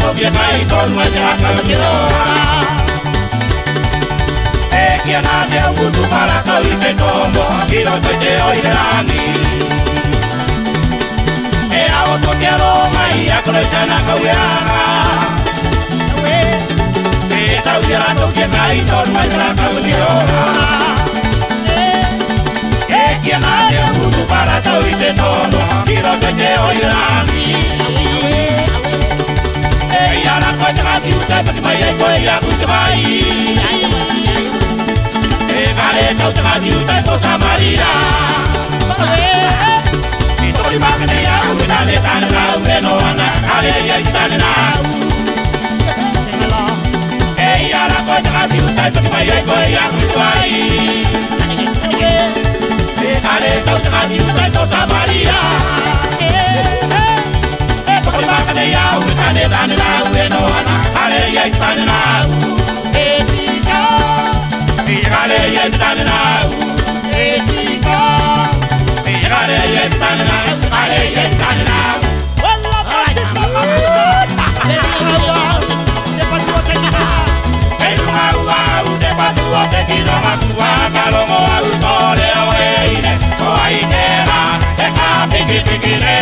no via kai ton ma ja ka kiro e kia na me utu para ka i te tomo kiro to te oirani e ao to ke ro mai a ko tana ka wiara e tau ira to ke kai ton ma ja ka kiro e kia na me utu para ka i te tomo kiro to te oirani Yara ko tanga tiuta pati mai ai ko ya ku mai e gale tau tanga tiuta ko Samaria ni to ri makane ya u dale tan na u no ana ale ya tan na e yara ko tanga tiuta pati mai ai ko ya ku mai e gale tau tanga tiuta ko Samaria ya u tane dan na u no ana ale ya tan na e tika e ale ya tan na e tika e ale ya tan na ale ya tan na walla pati sama de patu te na e u de patu te kiro ma wa kalo mo u tole o e ine o ai nera e ka piki piki re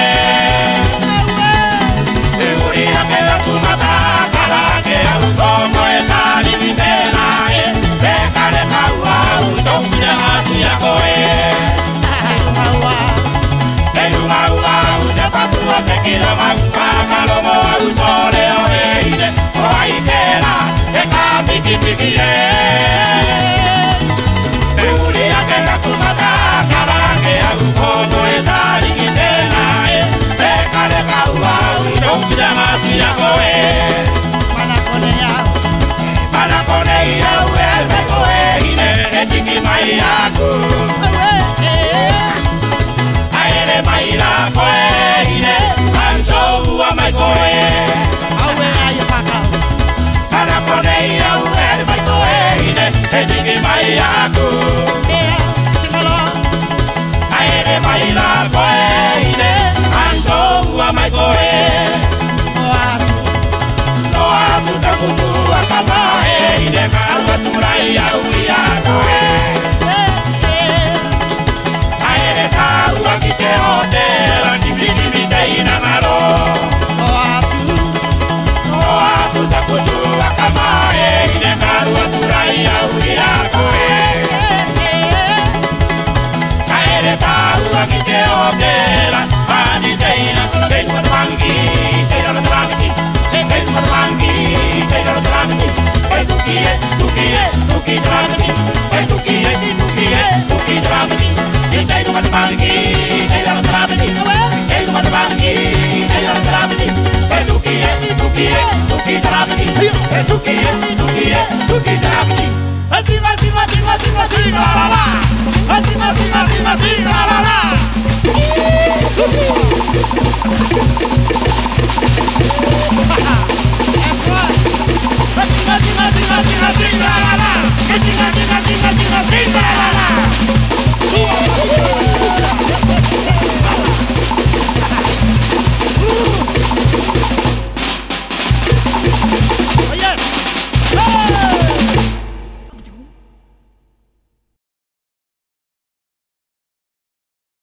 Así,